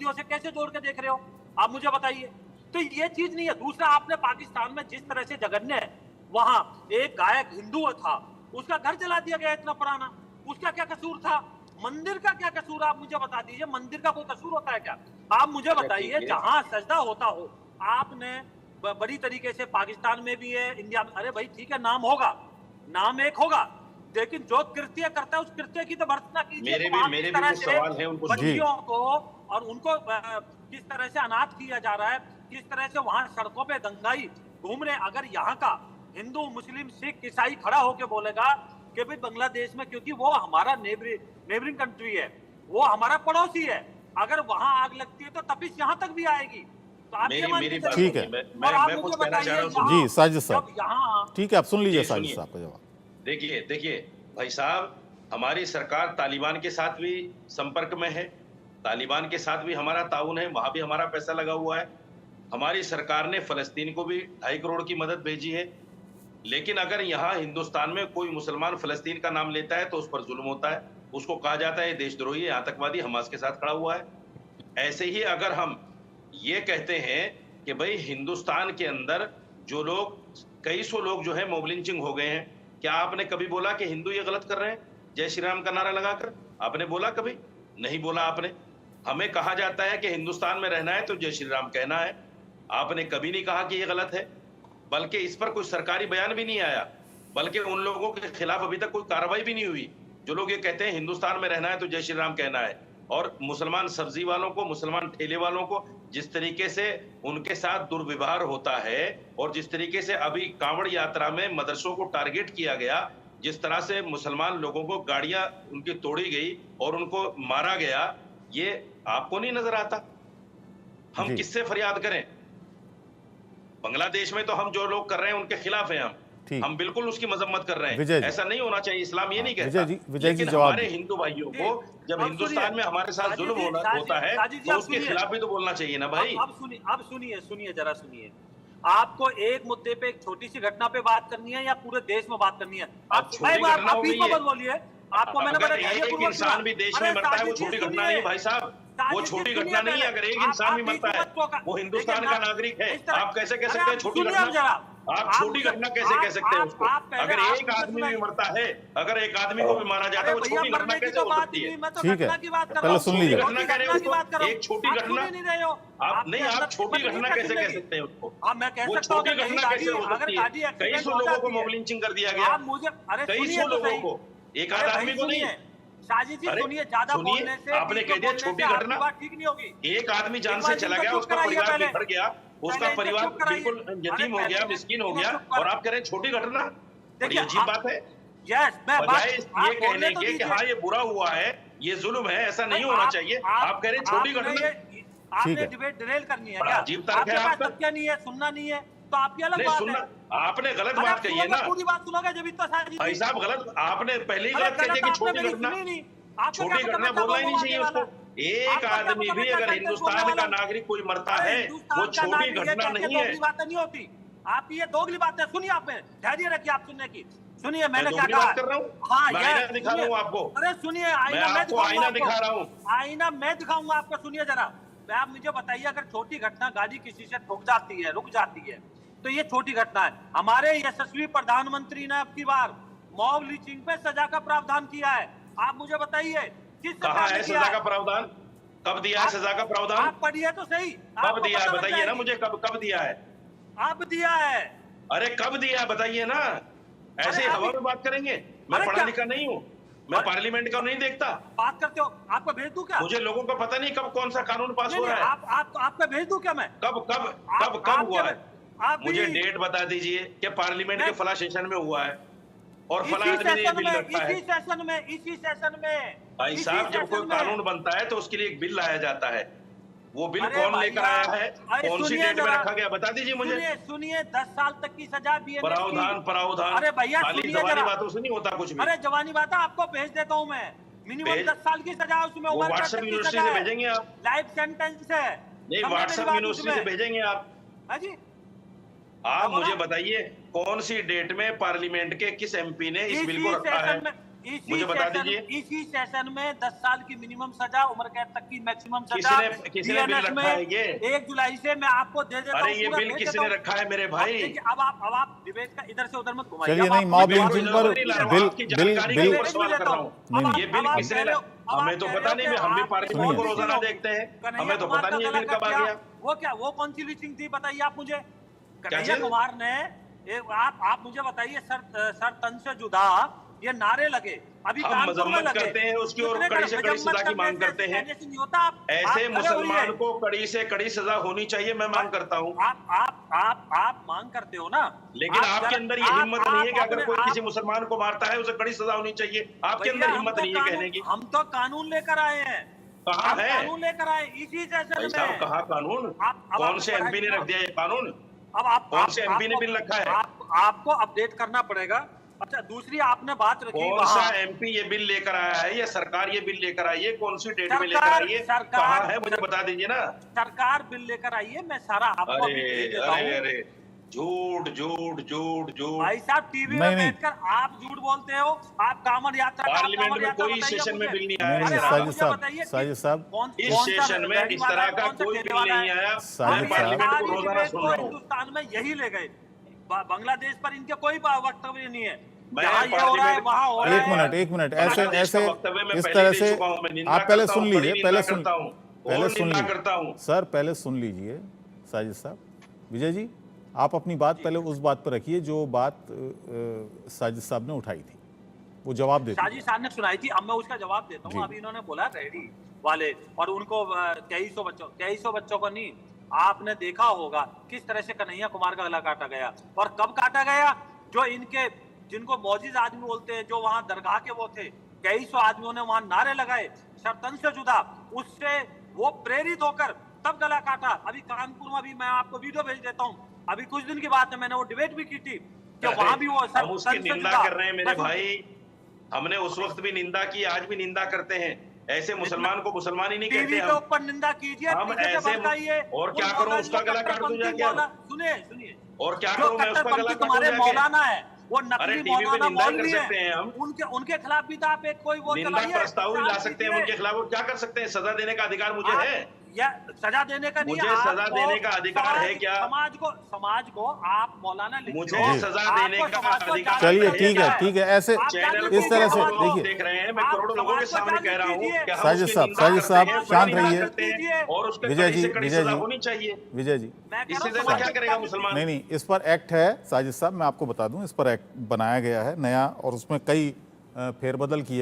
आतंकवादियों से कैसे जोड़ के देख रहे हो आप मुझे बताइए। तो ये चीज नहीं है। दूसरा, आपने पाकिस्तान में जिस तरह से जघन्य है, वहां एक गायक हिंदू था, उसका घर जला दिया गया इतना पुराना, उसका क्या कसूर था? मंदिर का क्या कसूर, आप मुझे बता दीजिए। मंदिर का कोई कसूर होता है क्या? आप मुझे बताइए, जहां सजदा होता हो, आपने बड़ी तरीके से पाकिस्तान में भी है, इंडिया में, अरे भाई ठीक है, नाम होगा, नाम एक होगा, लेकिन जो कृत्य करता है उस कृत्य की तो भर्त्सना कीजिए। मेरे भी कुछ सवाल हैं उनको बच्चियों को और उनको किस तरह से अनाथ किया जा रहा है, किस तरह से वहां सड़कों पे दंगाई घूम रहे। अगर यहाँ का हिंदू, मुस्लिम, सिख, ईसाई खड़ा होकर बोलेगा कि भाई बांग्लादेश में, क्योंकि वो हमारा नेबरिंग कंट्री है, वो हमारा पड़ोसी है, अगर वहां आग लगती है तो तपिश यहाँ तक भी आएगी। तो आप ये मान के चलिए। ठीक है, मैं कुछ कहना चाह रहा हूँ जी साजिद साहब, यहाँ ठीक है, आप सुन लीजिए साजिद साहब का जवाब। देखिए भाई साहब, हमारी सरकार तालिबान के साथ भी संपर्क में है, तालिबान के साथ भी हमारा ताउन है, वहां भी हमारा पैसा लगा हुआ है। हमारी सरकार ने फलस्तीन को भी 2.5 करोड़ की मदद भेजी है। लेकिन अगर यहाँ हिंदुस्तान में कोई मुसलमान फलस्तीन का नाम लेता है तो उस पर जुल्म होता है, उसको कहा जाता है देशद्रोही, आतंकवादी, हमास के साथ खड़ा हुआ है। ऐसे ही अगर हम ये कहते हैं कि भाई हिंदुस्तान के अंदर जो लोग, कई सौ लोग जो है मॉब लिंचिंग हो गए हैं, क्या आपने कभी बोला कि हिंदू ये गलत कर रहे हैं जय श्री राम का नारा लगाकर? आपने बोला कभी? नहीं बोला आपने। हमें कहा जाता है कि हिंदुस्तान में रहना है तो जय श्री राम कहना है, आपने कभी नहीं कहा कि ये गलत है, बल्कि इस पर कोई सरकारी बयान भी नहीं आया, बल्कि उन लोगों के खिलाफ अभी तक कोई कार्रवाई भी नहीं हुई जो लोग ये कहते हैं हिंदुस्तान में रहना है तो जय श्री राम कहना है। और मुसलमान सब्जी वालों को, मुसलमान ठेले वालों को जिस तरीके से उनके साथ दुर्व्यवहार होता है, और जिस तरीके से अभी कांवड़ यात्रा में मदरसों को टारगेट किया गया, जिस तरह से मुसलमान लोगों को गाड़ियां उनकी तोड़ी गई और उनको मारा गया, ये आपको नहीं नजर आता? हम किससे फरियाद करें? बांग्लादेश में तो हम जो लोग कर रहे हैं उनके खिलाफ हैं, हम बिल्कुल उसकी मजम्मत कर रहे हैं। ऐसा नहीं होना चाहिए, इस्लाम ये नहीं कहता। लेकिन हमारे हिंदू भाइयों को जब हिंदुस्तान में हमारे साथ जुल्म होता है तो उसके खिलाफ भी तो बोलना चाहिए ना भाई। अब सुनिए जरा सुनिए। आपको एक मुद्दे पे, एक छोटी सी घटना पे बात करनी है या पूरे देश में बात करनी है? आप बीच में मत बोलिए। आपको मैंने बताया एक इंसान भी देश में मरता है वो छोटी घटना नहीं भाई साहब, वो छोटी घटना नहीं है। अगर एक इंसान भी मरता है वो हिंदुस्तान का नागरिक है, आप कैसे कह सकते हैं छोटी घटना? आप छोटी घटना कैसे कह सकते हैं उसको? अगर एक आदमी भी मरता है, अगर एक आदमी को भी मारा जाता है, वो छोटी घटना कैसे हो सकती है? ठीक है, पहले सुन लीजिए। घटना कह रहे हो उसको, एक छोटी घटना आप नहीं, आप छोटी घटना कैसे कह सकते हैं उसको? वो छोटी घटना कैसे हो सकती है? कई सौ लोगों को मॉब लिंचिंग कर दिया गया, कई सौ लोगों को, एक आध आदमी को नहीं। साजिद जी सुनिए, ज्यादा बोलने से आपने कह दिया छोटी घटना, ठीक नहीं होगी। एक आदमी जान से चला गया, उसका परिवार बिखर गया, उसका परिवार बिल्कुल यतीम हो गया, मिस्कीन हो गया, और आप कह रहे हैं छोटी घटना? बड़ी अजीब बात है। बजाय ये कहने के कि हाँ ये बुरा हुआ है, ये जुल्म है, ऐसा नहीं होना चाहिए, आप कह रहे हैं छोटी घटना। आपने डिबेट डिरेल करनी है क्या? अजीब तर्क है आपका। क्या नहीं है, सुनना नहीं है तो आपकी अलग बात है। आपने गलत बात कही है ना, पूरी बात सुनोगे जब इतना सारी भाई साहब गलत, आपने पहले ही गलत कह दिया कि छोटी घटना, छोटी घटना बोलना ही नहीं चाहिए उसको। एक आदमी भी अगर हिंदुस्तान का नागरिक कोई मरता है वो छोटी घटना नहीं है। बातें नहीं होती आपकी, ये दोगली बात है। सुनिए, आप धैर्य रखिए, आप सुनने की सुनिए। मैंने क्या कहा कर रहा हूँ? हाँ, आईना दिखा रहा हूँ आपको। अरे सुनिए, आईना दिखा रहा हूँ, आईना मैं दिखाऊंगा आपको। सुनिए जरा, आप मुझे बताइए, अगर छोटी घटना गाड़ी किसी से ठुक जाती है, रुक जाती है, तो ये छोटी घटना है। हमारे यशस्वी प्रधानमंत्री ने अब की बार मॉब लिंचिंग पे सजा का प्रावधान किया है। आप मुझे बताइए किस कहा है सजा का प्रावधान? कब दिया है सजा का प्रावधान? आप पढ़िए तो सही, कब दिया है बताइए ना मुझे, कब दिया है? आप दिया है। अरे कब दिया है बताइए ना, ऐसे हवा में बात करेंगे? मैं पढ़ा लिखा नहीं हूँ, मैं पार्लियामेंट का नहीं देखता। बात करते हो, आपको भेज दूं क्या? मुझे लोगों का पता नहीं कब कौन सा कानून पास हो रहा है। आपको भेज दूं क्या मैं? कब हुआ है? मुझे डेट बता दीजिए कि पार्लियामेंट के फला सेशन में हुआ है और फला आदमी ने ये बिल रखा है। इसी सेशन में भाई साहब, जब कोई कानून बनता है तो उसके लिए एक बिल लाया जाता है। वो बिल कौन लेकर आया है, कौन सी डेट में रखा गया, बता दीजिए मुझे। सुनिए 10 साल तक की सजा भी है। प्रावधान। अरे भैया खाली जवानी बातों से नहीं होता कुछ भी। अरे जवानी बात आपको भेज देता हूँ मैं, मिनिमम 10 साल की सजा, उसमें व्हाट्सएप यूनिवर्सिटी से भेजेंगे आप? लाइफ सेंटेंस है। नहीं, व्हाट्सएप यूनिवर्सिटी से भेजेंगे आप? हाँ जी। आप मुझे बताइए कौन सी डेट में पार्लियामेंट के किस एमपी ने इस बिल को रखा है? मुझे बता दीजिए। इसी सेशन में 10 साल की मिनिमम सजा, उम्र कैद तक की मैक्सिमम सजा। किसने बिल रखा है ये? 1 जुलाई से मैं आपको दे देता हूं। अरे ये बिल किसने रखा है मेरे भाई? अब आप डिबेट का इधर से उधर मत घुमाइए। चलिए नहीं, मॉब लिंचिंग पर बिल ये बिल किसने, हमें तो पता नहीं, हम भी पार्लियामेंट को रोजाना देखते हैं, हमें तो पता नहीं ये बिल कब आ गया। वो कौन सी लिंचिंग थी बताइए आप मुझे। कन्हैया चीज? कुमार ने आप मुझे बताइए, सर तन से जुदा ये नारे लगे, अभी हम कानपुर में मजम्मत लगे। करते हैं, उसकी और कड़ी से कड़ी सजा की मांग करते हैं। ऐसे मुसलमान को कड़ी से कड़ी सजा होनी चाहिए, मैं मांग करता हूँ। आप मांग करते हो ना, लेकिन आपके अंदर ये हिम्मत नहीं है कि अगर कोई किसी मुसलमान को मारता है उसे कड़ी सजा होनी चाहिए। आपके अंदर हिम्मत नहीं है कहने की। हम तो कानून लेकर आए हैं। कहाँ है कानून लेकर आए इसी सेशन में। कहाँ कानून? कौन से एमपी ने रख दिया ये कानून? अब आप कौन से एमपी ने बिल रखा है? आपको अपडेट करना पड़ेगा। अच्छा, दूसरी आपने बात रखी, कौन सा एमपी ये बिल लेकर आया है या सरकार ये बिल लेकर आई है? कौन सी डेट में लेकर आई है? कहाँ है मुझे बता दीजिए ना। सरकार बिल लेकर आई है, मैं सारा आपको अभी भेज देता हूं। अरे झूठ झूठ झूठ झूठ। भाई साहब, टीवी में बैठकर आप झूठ बोलते हो। आप कांवड़ यात्रा, पार्लियामेंट में कोई सेशन में बिल नहीं आया। साजिद साहब, इस सेशन में इस तरह का कोई बिल नहीं आया। मैं पार्लियामेंट को रोजाना सुन रहा हूँ। हिंदुस्तान में यही ले गए, बांग्लादेश पर इनके कोई वक्तव्य नहीं है। एक मिनट ऐसे इस तरह से आप पहले सुन लीजिए, पहले सुन लीजिए सर, पहले सुन लीजिए साजिद साहब। विजय जी, आप अपनी बात पहले उस बात पर रखिए जो बात साजिद साहब ने उठाई थी, वो जवाब देते। साजिद साहब ने सुनाई थी, अब मैं उसका जवाब देता हूँ। अभी इन्होंने बोला रेडी वाले, और उनको कई सौ बच्चों को नहीं, आपने देखा होगा किस तरह से कन्हैया कुमार का गला काटा गया और कब काटा गया। जो इनके, जिनको मौजिज आदमी बोलते हैं, जो वहां दरगाह के वो थे, कई सौ आदमियों ने वहां नारे लगाए शर्तन से जुदा, उससे वो प्रेरित होकर तब गला काटा। अभी कानपुर में भी मैं आपको वीडियो भेज देता हूँ, अभी कुछ दिन की बात है, मैंने वो डिबेट भी की थी कि वहां भी वो हम उसकी निंदा कर रहे हैं मेरे भाई। हमने उस वक्त भी निंदा की, आज भी निंदा करते हैं। ऐसे मुसलमान को मुसलमान ही नहीं कहते। टीवी के ऊपर निंदा कीजिए, हम ऐसे, और क्या करूं, उसका गला काट दूं क्या? सुनिए, और क्या करूं मैं, उसका गला काट दूं? मौलाना है वो, नकली मौलाना मौलवी हैं हम। उनके खिलाफ भी तो आप एक कोई वो निंदा प्रस्ताव ला सकते हैं उनके खिलाफ, और क्या कर सकते हैं? सजा देने का अधिकार मुझे है या सजा देने का नहीं? मुझे सजा देने का अधिकार है क्या? समाज को आप मौलाना मुझे सजा देने का अधिकार? चलिए ठीक है ऐसे इस तरह से देखिए, देख रहे हैं, मैं करोड़ों लोगों के सामने कह रहा हूँ। साजिद साहब शांत रहिए। और उसके विजय जी होनी चाहिए। विजय जी, इससे ज्यादा क्या करेगा मुसलमान? नहीं, इस पर एक्ट है साजिद साहब, मैं आपको बता दूं, इस पर एक्ट बनाया गया है नया, और उसमें कई फेरबदल किए